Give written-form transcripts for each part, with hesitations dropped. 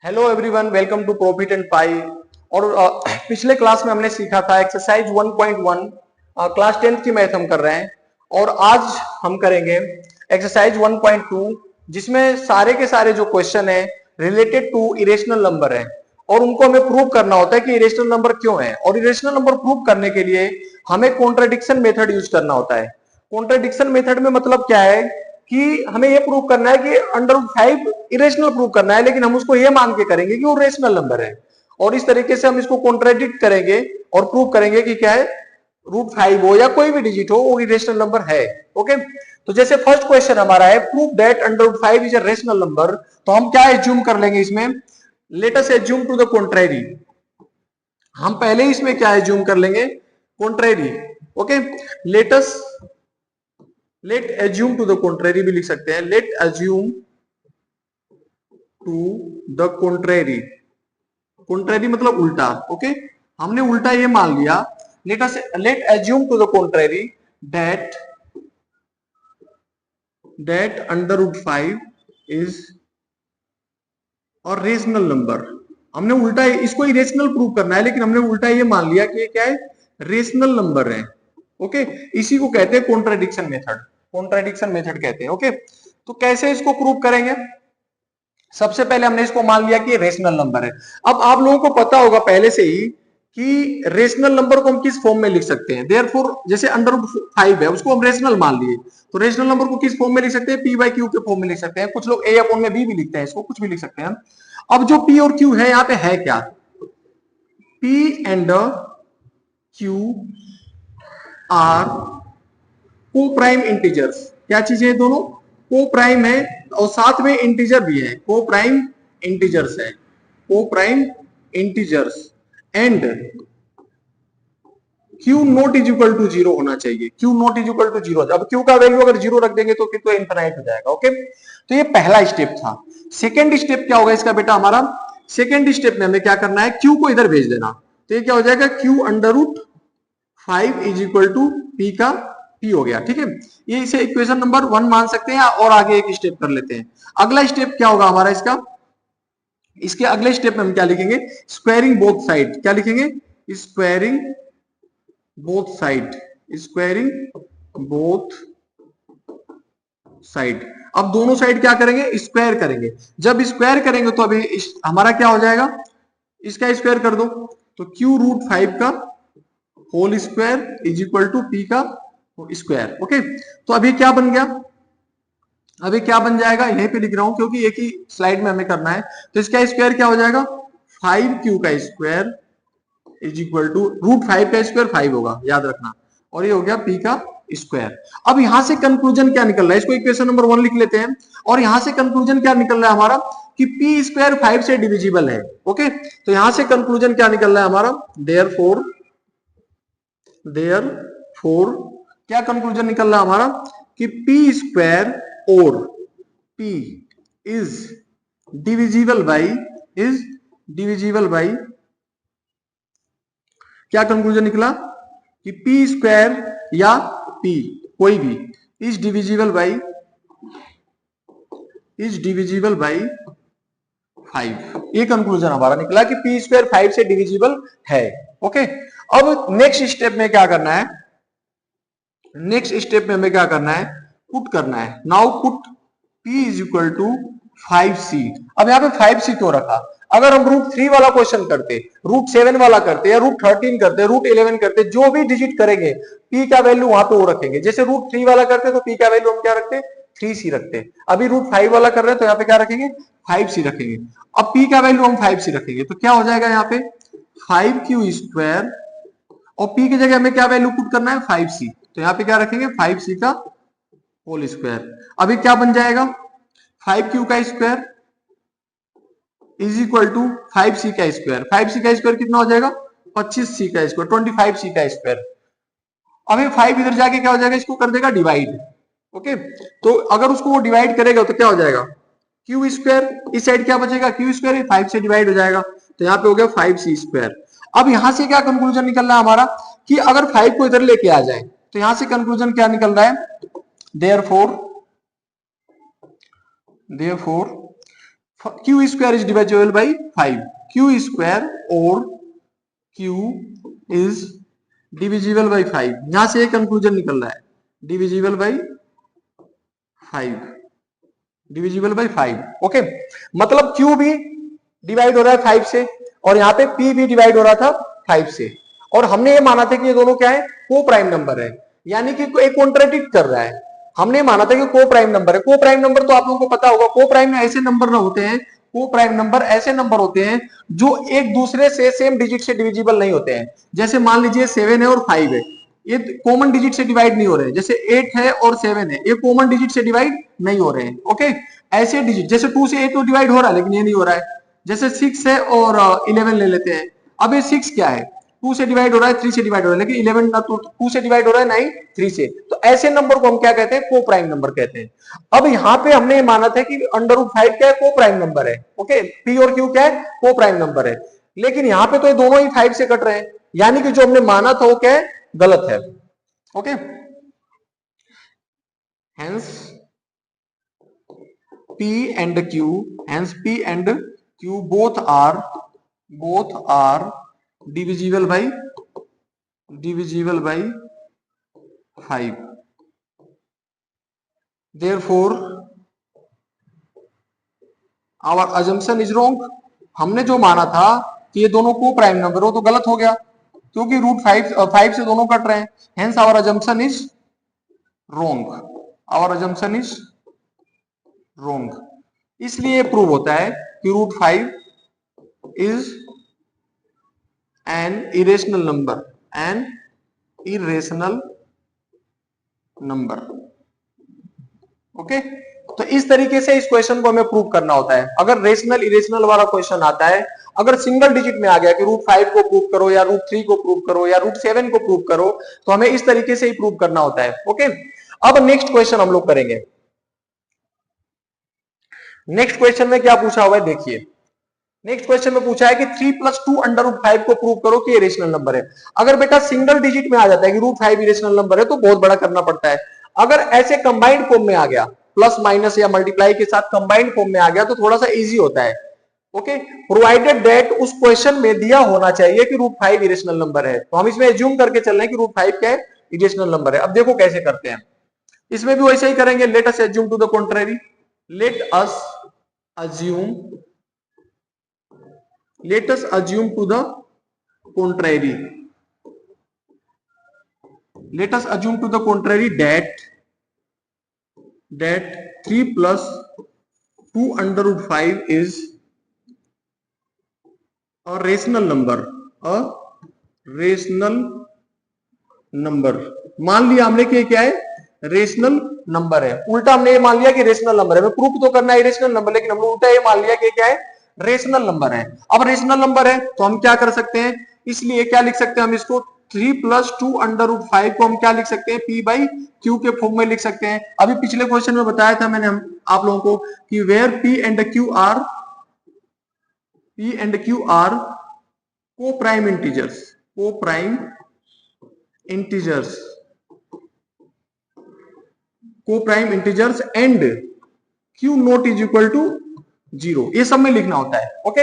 Hello everyone, welcome to profit and pie. और पिछले class में हमने सीखा था एक्सरसाइज 1.1, क्लास 10th की मैथ हम कर रहे हैं। और आज हम करेंगे एक्सरसाइज 1.2, जिसमें सारे के सारे जो क्वेश्चन है रिलेटेड टू इरेशनल नंबर है और उनको हमें प्रूव करना होता है कि इरेशनल नंबर क्यों है। और इरेशनल नंबर प्रूव करने के लिए हमें कॉन्ट्राडिक्शन मेथड यूज करना होता है। कॉन्ट्राडिक्शन मेथड में मतलब क्या है कि हमें ये प्रूव करना है कि √5 इरेशनल प्रूव करना है, लेकिन हम उसको ये मान के करेंगे कि वो रेशनल नंबर है। और इस तरीके से हम इसको कॉन्ट्राडिक्ट करेंगे और प्रूव करेंगे कि क्या है, √5 हो या कोई भी डिजिट हो वो इरेशनल नंबर है। ओके, तो जैसे फर्स्ट क्वेश्चन हमारा है prove that √5 is a rational number. तो हम क्या एज्यूम कर लेंगे इसमें, let us assume to the contrary. हम पहले ही इसमें क्या एज्यूम कर लेंगे, contrary. Okay, let assume to the contrary भी लिख सकते हैं, let assume to the contrary. Contrary मतलब उल्टा। ओके, हमने उल्टा ये मान लिया, let assume to the contrary that √5 is और रेशनल नंबर। हमने उल्टा इसको इरेशनल प्रूव करना है, लेकिन हमने उल्टा ये मान लिया कि ये क्या है, रेशनल नंबर है। ओके, इसी को कहते हैं कॉन्ट्राडिक्शन मेथड। कॉन्ट्राडिक्शन मेथड कहते हैं। ओके, तो कैसे इसको प्रूव करेंगे, सबसे पहले हमने इसको मान लिया कि रेशनल नंबर है। अब आप लोगों को पता होगा पहले से ही कि रेशनल नंबर को हम किस फॉर्म में लिख सकते हैं। देयरफॉर जैसे √5 है उसको हम रेशनल मान लिए, तो रेशनल नंबर को किस फॉर्म में लिख सकते हैं, p/q के फॉर्म में लिख सकते हैं। कुछ लोग a/b भी लिखते हैं, इसको कुछ भी लिख सकते हैं। अब जो p और q है यहाँ पे है क्या, p and q are coprime integers. क्या चीजें है, दोनों को प्राइम है और साथ में इंटीजर भी है, को प्राइम इंटीजर्स है, coprime integers. And Q not is equal to 0 होना चाहिए, Q not is equal to 0। अब Q का वैल्यू अगर 0 रख देंगे तो फिर तो इनफिनाइट हो जाएगा। ओके, तो ये पहला स्टेप था। सेकेंड स्टेप क्या होगा इसका बेटा हमारा, सेकेंड स्टेप में हमें क्या करना है, Q को इधर भेज देना। तो ये क्या हो जाएगा, Q√5 is equal to P का P हो गया। ठीक है, ये इसे इक्वेशन नंबर 1 मान सकते हैं और आगे एक स्टेप कर लेते हैं। अगला स्टेप क्या होगा हमारा इसका, इसके अगले स्टेप में हम क्या लिखेंगे, स्क्वायरिंग बोथ साइड। क्या लिखेंगे, squaring both side, squaring both side. अब दोनों साइड क्या करेंगे, स्क्वायर करेंगे। जब स्क्वायर करेंगे तो अभी हमारा क्या हो जाएगा, इसका स्क्वायर कर दो, तो Q√5 का whole square is equal to P का स्क्वायर। ओके, तो अभी क्या बन गया, अभी क्या बन जाएगा, यहीं पे लिख रहा हूं क्योंकि एक ही स्लाइड में हमें करना है। तो इसका स्क्वायर क्या हो जाएगा, 5Q का स्क्वायर इज इक्वल टू √5 का स्क्वायर 5 होगा, याद रखना, और ये हो गया P का स्क्वायर। अब यहां से कंक्लूजन क्या निकल रहा है, इसको इक्वेशन नंबर 1 लिख लेते हैं। और यहां से कंक्लूजन क्या निकल रहा है हमारा, कि P स्क्वायर 5 से डिविजिबल है। ओके, तो यहां से कंक्लूजन क्या निकल रहा है हमारा, देयरफॉर क्या कंक्लूजन निकल रहा है हमारा, कि P स्क्वायर और P इज डिविजिबल बाई क्या कंक्लूजन निकला, कि P स्क्वायर या P कोई भी इज डिविजिबल बाई 5। ये कंक्लूजन हमारा निकला कि P स्क्वायर 5 से डिविजिबल है। ओके, अब नेक्स्ट स्टेप में क्या करना है, नेक्स्ट स्टेप में हमें क्या करना है, पुट करना है। Now put P is equal to 5C। अब यहाँ पे 5C क्यों रखा, अगर हम √3 वाला क्वेश्चन करते, √7 वाला करते, या √13 करते, √11 करते, जो भी डिजिट करेंगे P का वैल्यू वहां पे वो रखेंगे। जैसे √3 वाला करते तो P का वैल्यू हम क्या रखते, 3C रखते। अभी √5 वाला कर रहे हैं तो यहाँ पे क्या रखेंगे, 5C रखेंगे। अब P का वैल्यू हम 5C रखेंगे तो क्या हो जाएगा यहाँ पे 5Q स्क्वायर, और P की जगह हमें क्या वैल्यू पुट करना है, 5C। तो यहाँ पे क्या रखेंगे, 5C का होल स्क्वायर। अभी क्या बन जाएगा, 5Q का square is equal to 5C का स्क्वायर। 5C का स्क्वायर कितना हो जाएगा, 25C का स्क्वायर, 25C का स्क्वायर। अभी 5 इधर जाके क्या हो जाएगा, इसको कर देगा डिवाइड। ओके, तो अगर उसको वो डिवाइड करेगा तो क्या हो जाएगा, Q स्क्वायर, इस साइड क्या बचेगा, Q स्क्वायर 5 से डिवाइड हो जाएगा, तो यहाँ पे हो गया 5C स्क्वायर। अब यहां से क्या कंक्लूजन निकल रहा है हमारा, कि अगर 5 को इधर लेके आ जाए तो यहां से कंक्लूजन क्या निकल रहा है, therefore Q square is divisible by 5, Q square और क्यू इज डिविजिबल बाई 5, यहां से एक कंक्लूजन निकल रहा है, divisible by 5, divisible by 5। Okay, मतलब क्यू भी डिवाइड हो रहा है 5 से, और यहाँ पे पी भी डिवाइड हो रहा था 5 से, और हमने ये माना था कि ये दोनों क्या है, को प्राइम नंबर है, यानी कि एक कॉन्ट्राडिक्ट कर रहा है। हमने माना था कि को प्राइम नंबर है। को प्राइम नंबर तो आप लोगों को पता होगा, को प्राइम ऐसे नंबर ना होते हैं, को प्राइम नंबर ऐसे नंबर होते हैं जो एक दूसरे से सेम डिजिट से डिविजिबल नहीं होते हैं। जैसे मान लीजिए 7 है और 5 है, ये कॉमन डिजिट से डिवाइड नहीं हो रहे हैं। जैसे 8 है और 7 है, ये कॉमन डिजिट से डिवाइड नहीं हो रहे हैं। ओके, ऐसे डिजिट जैसे 2 से 8 तो डिवाइड हो रहा है, लेकिन ये नहीं हो रहा है। जैसे 6 है और 11 ले लेते हैं। अब ये 6 क्या है, 2 से डिवाइड हो रहा है, 3 से डिवाइड हो रहा है, लेकिन 11 ना तो 2 से डिवाइड हो रहा है, ना ही 3 से। तो ऐसे नंबर को हम क्या कहते हैं, को प्राइम नंबर कहते हैं। अब यहाँ पे हमने माना था कि √5 क्या है, को प्राइम नंबर है। ओके, पी और क्यू क्या है, को प्राइम नंबर है, लेकिन यहाँ पे तो ये दोनों ही 5 से कट रहे हैं, यानी कि जो हमने माना था वो क्या है, गलत है। Okay, hence P and Q, hence P and Q both are divisible by 5. Therefore our assumption is wrong. हमने जो माना था कि ये दोनों को प्राइम नंबर हो, तो गलत हो गया, क्योंकि √5 से दोनों कट रहे हैं। Hence our assumption is wrong. Our assumption is wrong. इसलिए प्रूव होता है कि √5 is an irrational number. Okay, तो इस तरीके से इस क्वेश्चन को हमें प्रूव करना होता है। अगर रेशनल इरेशनल वाला क्वेश्चन आता है, अगर सिंगल डिजिट में आ गया कि √5 को प्रूव करो, या √3 को प्रूव करो, या √7 को प्रूव करो, तो हमें इस तरीके से ही प्रूव करना होता है। ओके, अब नेक्स्ट क्वेश्चन हम लोग करेंगे। नेक्स्ट क्वेश्चन में क्या पूछा हुआ है, देखिए। नेक्स्ट क्वेश्चन में पूछा है कि 3 + 2 √5 को प्रूव करो कि ये रेशनल नंबर है। अगर बेटा सिंगल डिजिट में आ जाता है कि √5 रेशनल नंबर है, तो बहुत बड़ा करना पड़ता है। अगर ऐसे कंबाइंड फॉर्म में आ गया, प्लस माइनस या मल्टीप्लाई के साथ कंबाइंड फॉर्म में आ गया, तो थोड़ा सा इजी होता है। ओके, प्रोवाइडेड दैट उस क्वेश्चन में दिया होना चाहिए कि √5 इरेशनल नंबर है, तो हम इसमें एज्यूम करके चल रहे हैं कि √5 क्या है, इरेशनल नंबर है। अब देखो कैसे करते हैं, इसमें भी वैसे ही करेंगे। Let us assume to the contrary, let us assume to the contrary, let us assume to the contrary that 3 + 2 √5 is a rational number, मान लिया हमने कि क्या है, रेशनल नंबर है। उल्टा हमने ये मान लिया कि रेशनल नंबर है। हमें प्रूफ तो करना है रेशनल नंबर, लेकिन हमने उल्टा ये मान लिया कि क्या है, रेशनल नंबर है। अब रेशनल नंबर है तो हम क्या कर सकते हैं, इसलिए क्या लिख सकते हैं हम इसको, 3 + 2 √5 को हम क्या लिख सकते हैं, P/Q के फॉर्म में लिख सकते हैं। अभी पिछले क्वेश्चन में बताया था मैंने आप लोगों को कि where P and Q are co-prime integers and Q not is equal to 0, ये सब में लिखना होता है। ओके,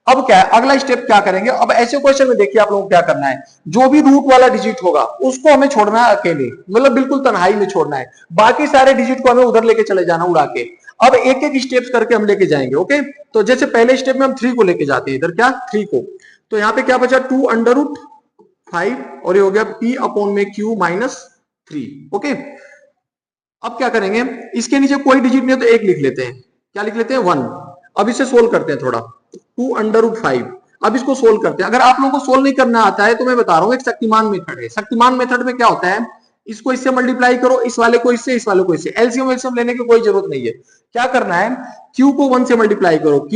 अब क्या है, अगला स्टेप क्या करेंगे। अब ऐसे क्वेश्चन में देखिए आप लोगों को क्या करना है, जो भी रूट वाला डिजिट होगा उसको हमें छोड़ना है अकेले, मतलब बिल्कुल तन्हाई में छोड़ना है। बाकी सारे डिजिट को हमें उधर लेके चले जाना उड़ा के। अब एक एक स्टेप्स करके हम लेके जाएंगे। ओके, तो जैसे पहले स्टेप में हम 3 को लेके जाते हैं, इधर क्या 3 को, तो यहाँ पे क्या बचा 2 √5 और ये हो गया P/Q - 3। ओके, अब क्या करेंगे, इसके नीचे कोई डिजिट नहीं है तो एक लिख लेते हैं। क्या लिख लेते हैं, 1। अब इसे सोल्व करते हैं थोड़ा, 2 √5। अब इसको सोल्व करते हैं। अगर आप लोगों को सोल्व नहीं करना आता है तो मैं बता रहा हूं, एक शक्तिमान मेथड है। शक्तिमान मेथड में क्या होता है, इसको इससे मल्टीप्लाई करो, इस वाले को इससे, इस वाले को इससे। एलसीएम लेने की कोई जरूरत नहीं है। क्या करना है, Q को 1 से मल्टीप्लाई करो Q,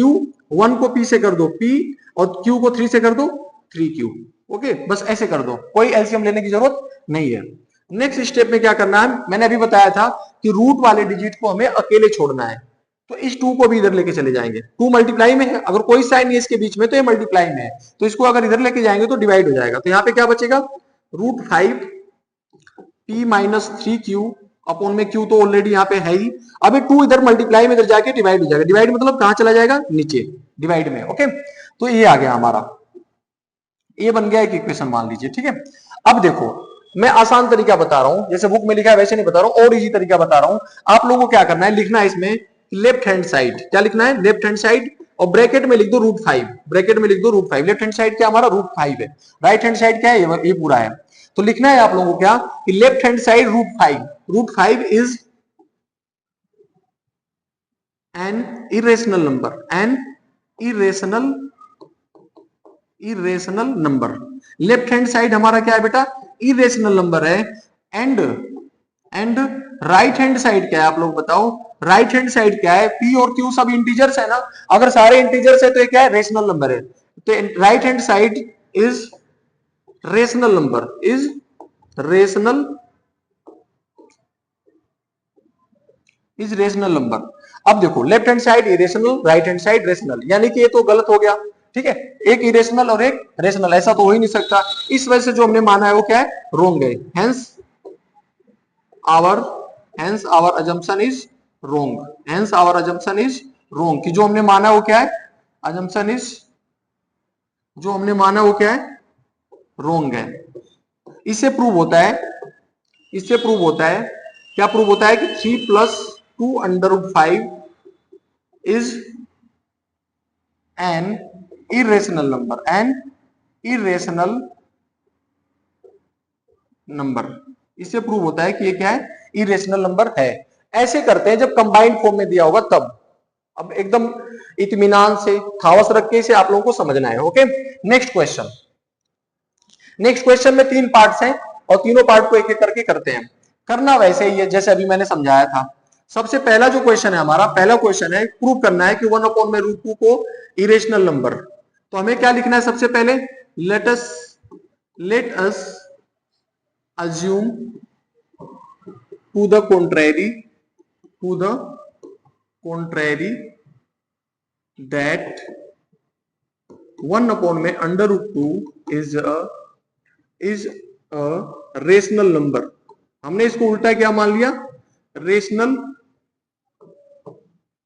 1 को P से कर दो P, और Q को 3 से कर दो 3Q। ओके, बस ऐसे कर दो, कोई एलसीएम लेने की जरूरत नहीं है। नेक्स्ट स्टेप में क्या करना है, मैंने अभी बताया था कि रूट वाले डिजिट को हमें अकेले छोड़ना है, तो इस 2 को भी इधर लेके चले जाएंगे। 2 मल्टीप्लाई में है, अगर कोई साइन नहीं है इसके बीच में तो ये मल्टीप्लाई में है, तो इसको अगर इधर लेके जाएंगे तो डिवाइड हो जाएगा। तो यहाँ पे क्या बचेगा, √5 P - 3Q अपॉन में क्यू तो ऑलरेडी यहाँ पे है ही। अभी 2 इधर मल्टीप्लाई में इधर जाके डिवाइड हो जाएगा, डिवाइड मतलब कहां चला जाएगा, नीचे डिवाइड में। ओके, तो ये आ गया हमारा, ये बन गया एक इक्वेशन मान लीजिए। ठीक है, अब देखो मैं आसान तरीका बता रहा हूं, जैसे बुक में लिखा है वैसे नहीं बता रहा हूं, और इजी तरीका बता रहा हूं। आप लोगों को क्या करना है, लिखना है इसमें लेफ्ट हैंड साइड, क्या लिखना है, लेफ्ट हैंड साइड, और ब्रैकेट में लिख दो √5, ब्रैकेट में लिख दो √5। लेफ्ट हैंड साइड क्या हमारा √5 है, राइट हैंड साइड क्या है, ये पूरा है। तो लिखना है आप लोगों को क्या, कि left hand side √5, √5 is an irrational number, an irrational number. Left hand side हमारा क्या है बेटा, इरेशनल नंबर है। एंड राइट हैंड साइड क्या है, आप लोग बताओ, राइट हैंड साइड क्या है, पी और क्यू सब इंटीजर्स है ना, अगर सारे इंटीजर्स है तो ये क्या है, रेशनल नंबर है। तो right hand side is rational number, is rational, is rational number. अब देखो left hand side irrational, right hand side rational, यानी कि ये तो गलत हो गया। ठीक है, एक इरेशनल और एक रेशनल, ऐसा तो हो ही नहीं सकता। इस वजह से जो हमने माना है वो क्या है, रोंग है। Hence our assumption is wrong, hence our assumption is wrong, कि जो हमने माना वो क्या है, अजम्पशन इज, जो हमने माना वो क्या है, रोंग है। इससे प्रूव होता है, इससे प्रूव होता है, क्या प्रूव होता है कि 3 + 2√5 is an irrational number, an irrational number. इससे प्रूव होता है कि ये क्या है, इरेशनल नंबर है। ऐसे करते हैं जब कंबाइंड फॉर्म में दिया होगा तब। अब एकदम इत्मीनान से, खावस रख के इसे आप लोगों को समझना है। Okay, next question. Next question में 3 पार्ट्स हैं और तीनों पार्ट को एक एक करके करते हैं। करना वैसे ही है जैसे अभी मैंने समझाया था। सबसे पहला जो क्वेश्चन है हमारा, पहला क्वेश्चन है, प्रूव करना है कि 1/√2 को इरेशनल नंबर। तो हमें क्या लिखना है सबसे पहले, late us assume to the contrary that 1/√2 is a rational number. हमने इसको उल्टा क्या मान लिया, रेशनल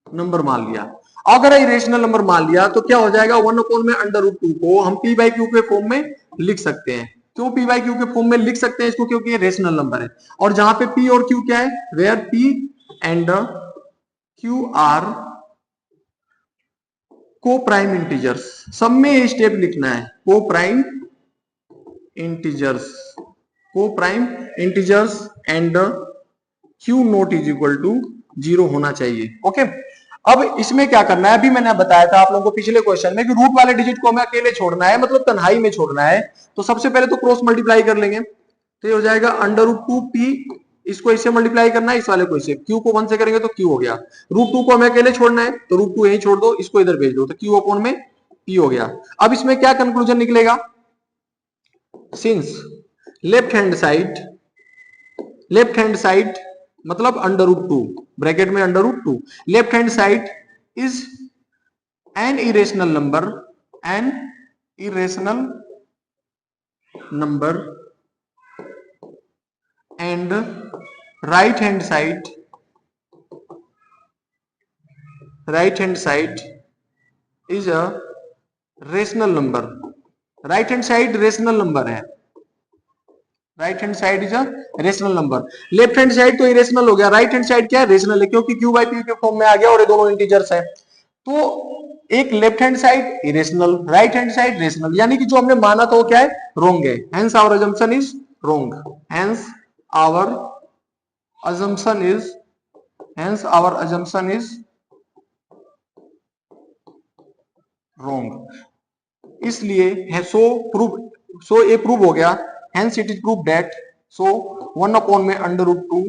नंबर मान लिया। अगर इरेशनल नंबर मान लिया तो क्या हो जाएगा, 1/√2 को हम p/q के फॉर्म में लिख सकते हैं। क्यों p/q के फॉर्म में लिख सकते हैं इसको, क्योंकि ये रेशनल नंबर है। और जहां पे p और q क्या है, where p and q are coprime integers, सब में ये स्टेप लिखना है, coprime integers, coprime integers and q not is equal to 0 होना चाहिए। ओके, अब इसमें क्या करना है, अभी मैंने बताया था आप लोगों को पिछले क्वेश्चन में कि रूट वाले डिजिट को हमें अकेले छोड़ना है, मतलब तन्हाई में छोड़ना है। तो सबसे पहले तो क्रॉस मल्टीप्लाई कर लेंगे, तो ये हो जाएगा √2p, इसको इससे मल्टीप्लाई करना है, इस वाले को इससे, q को 1 से करेंगे तो q हो गया। √2 को हमें अकेले छोड़ना है तो √2 यहीं छोड़ दो, इसको इधर भेज दो, तो q अपॉन में p हो गया। अब इसमें क्या कंक्लूजन निकलेगा, सिंस लेफ्ट हैंड साइड मतलब √2, ब्रैकेट में √2, left hand side is an irrational number, an irrational number and right hand side is a rational number. Right hand side rational number है, right hand side is a rational number. Left hand side तो irrational हो गया, right hand side क्या है, rational है, क्योंकि q/p के form में आ गया और ये दोनों इंटीजर्स है। तो एक left hand side irrational, right hand side rational, यानी कि जो हमने माना था वो क्या है, रोंग है। Hence our assumption is wrong, hence our assumption is wrong. इसलिए है सो ये प्रूव हो गया, hence it is prove that, so 1/√2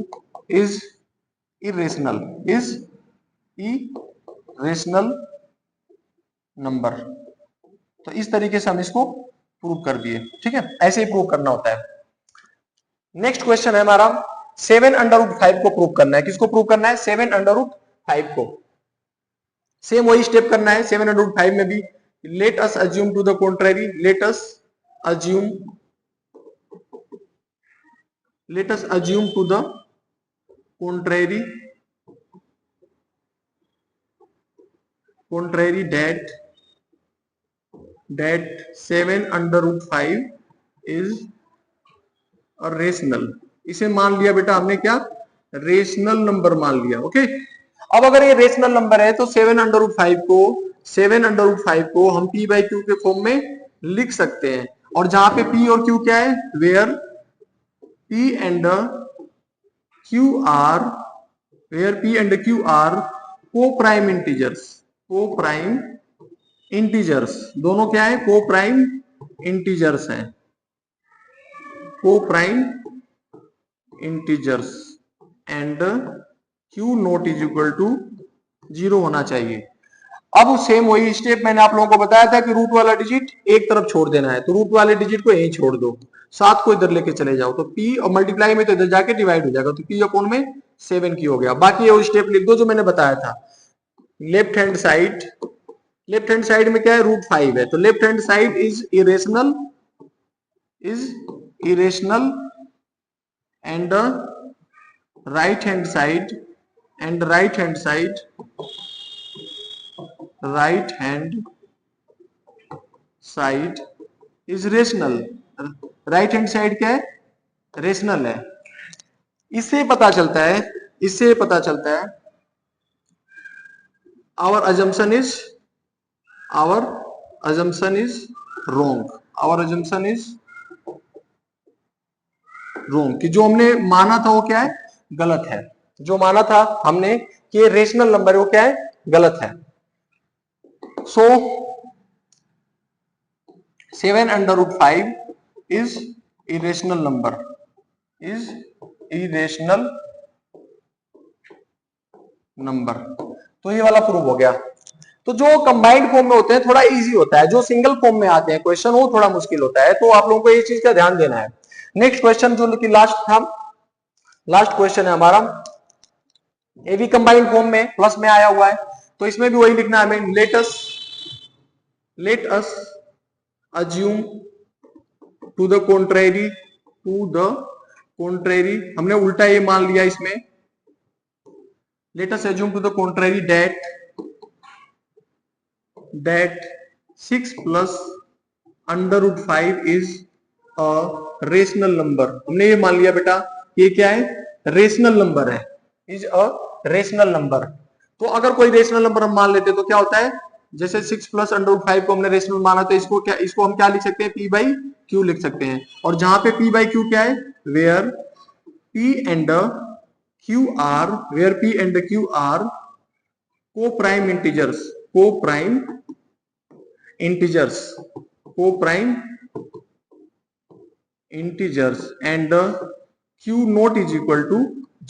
is irrational number. तो इस तरीके से हम इसको प्रूव कर दिए। ठीक है, ऐसे ही प्रूव करना होता है। नेक्स्ट क्वेश्चन है हमारा 7/5 को प्रूव करना है। किसको प्रूव करना है, 7/5 को। सेम वही स्टेप करना है 7/5 में भी। Let us assume to the contrary, let us assume to the contrary that 7 under root 5 is a rational। इसे मान लिया बेटा हमने क्या, रेशनल नंबर मान लिया। ओके, अब अगर ये रेशनल नंबर है तो 7 अंडर रूट 5 को हम p बाई क्यू के फॉर्म में लिख सकते हैं। और जहां पे p और q क्या है, where p and q are coprime integers, दोनों क्या है, को प्राइम इंटीजर्स हैं, coprime integers and q not is equal to 0 होना चाहिए। अब सेम वही स्टेप मैंने आप लोगों को बताया था कि रूट वाला डिजिट एक तरफ छोड़ देना है, तो रूट वाले डिजिट को यहीं छोड़ दो, 7 को इधर लेके चले जाओ, तो p और मल्टीप्लाई में तो इधर जाके डिवाइड हो जाएगा, तो p अपॉन में 7 की हो गया। बाकी ये स्टेप लिख दो जो मैंने बताया था। लेफ्ट हैंड साइड में क्या है, रूट 5 है, तो left hand side is irrational and right hand side is rational. Right hand side क्या है, रेशनल है। इससे पता चलता है our assumption is wrong कि जो हमने माना था वो क्या है, गलत है। जो माना था हमने कि ये रेशनल नंबर है वो क्या है, गलत है। So 7 under root 5 is irrational number. तो ये वाला प्रूव हो गया। तो जो कंबाइंड फॉर्म में होते हैं थोड़ा इजी होता है, जो सिंगल फॉर्म में आते हैं क्वेश्चन वो थोड़ा मुश्किल होता है, तो आप लोगों को ये चीज का ध्यान देना है। नेक्स्ट क्वेश्चन जो कि लास्ट क्वेश्चन है हमारा, ये भी कंबाइंड फॉर्म में प्लस में आया हुआ है, तो इसमें भी वही लिखना है हमें। Let us assume to the contrary, हमने उल्टा ये मान लिया इसमें। Let us assume to the contrary that 6 plus under root 5 is a rational number। हमने ये मान लिया बेटा ये क्या है, रेशनल नंबर है, इज अ रेशनल नंबर। तो अगर कोई रेशनल नंबर हम मान लेते तो क्या होता है, जैसे 6 प्लस अंडर रूट 5 को हमने रेशनल माना तो इसको हम क्या लिख सकते हैं, p बाई क्यू लिख सकते हैं। और जहां पे p बाई क्यू क्या है, where p and q are coprime integers and q not is equal to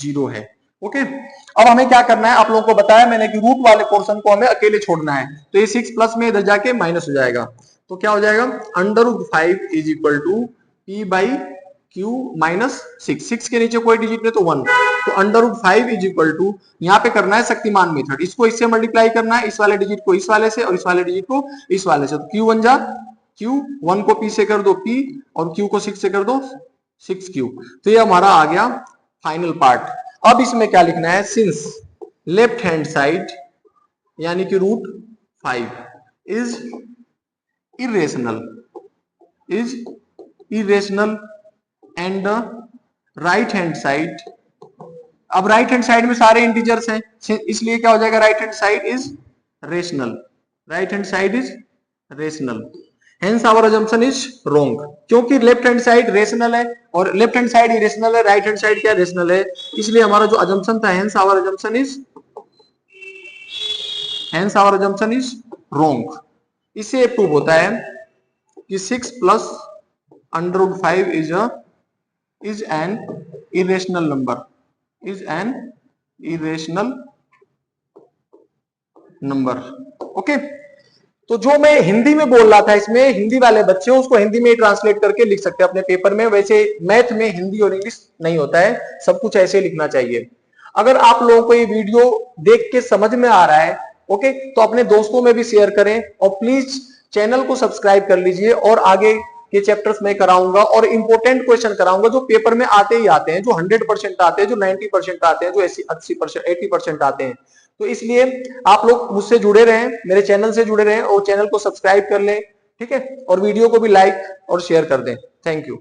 0 है। ओके, अब हमें क्या करना है, आप लोगों को बताया मैंने कि रूट वाले पोर्शन को हमें अकेले छोड़ना है, तो ये 6 प्लस में इधर जाके माइनस हो जाएगा, तो क्या हो जाएगा, under root 5 is equal to p by q minus 6 के नीचे कोई डिजिट नहीं तो 1, तो under root 5 is equal to, यहाँ पे करना है शक्तिमान मेथड, इसको इससे मल्टीप्लाई करना है, इस वाले डिजिट को इस वाले से और इस वाले डिजिट को इस वाले से, तो q1 जा q, 1 को p से कर दो p और q को 6 से कर दो 6q, तो ये हमारा आ गया फाइनल पार्ट। अब इसमें क्या लिखना है, सिंस लेफ्ट हैंड साइड यानी कि root 5 is irrational and right hand side, अब राइट हैंड साइड में सारे इंटीजर्स हैं, इसलिए क्या हो जाएगा, right hand side is rational, hence our assumption is wrong, क्योंकि लेफ्ट हैंड साइड रेशनल है और लेफ्ट हैंड साइड इरेशनल है, राइट हैंड साइड क्या रेशनल है, इसलिए हमारा जो अजम्पशन था hence our assumption is wrong. इससे प्रूव होता है कि 6 plus under root 5 is an irrational number। Okay, तो जो मैं हिंदी में बोल रहा था इसमें हिंदी वाले बच्चे उसको हिंदी में ट्रांसलेट करके लिख सकते हैं अपने पेपर में। वैसे मैथ में हिंदी और इंग्लिश नहीं होता है, सब कुछ ऐसे लिखना चाहिए। अगर आप लोगों को ये वीडियो देख के समझ में आ रहा है ओके, तो अपने दोस्तों में भी शेयर करें और प्लीज चैनल को सब्सक्राइब कर लीजिए और आगे ये चैप्टर्स मैं कराऊंगा और इंपॉर्टेंट क्वेश्चन कराऊंगा जो पेपर में आते ही आते हैं, जो 100% आते हैं, जो 90% आते हैं, जो 80% 80% आते हैं। तो इसलिए आप लोग मुझसे जुड़े रहें, मेरे चैनल से जुड़े रहें और चैनल को सब्सक्राइब कर लें, ठीक है, और वीडियो को भी लाइक और शेयर कर दें। Thank you.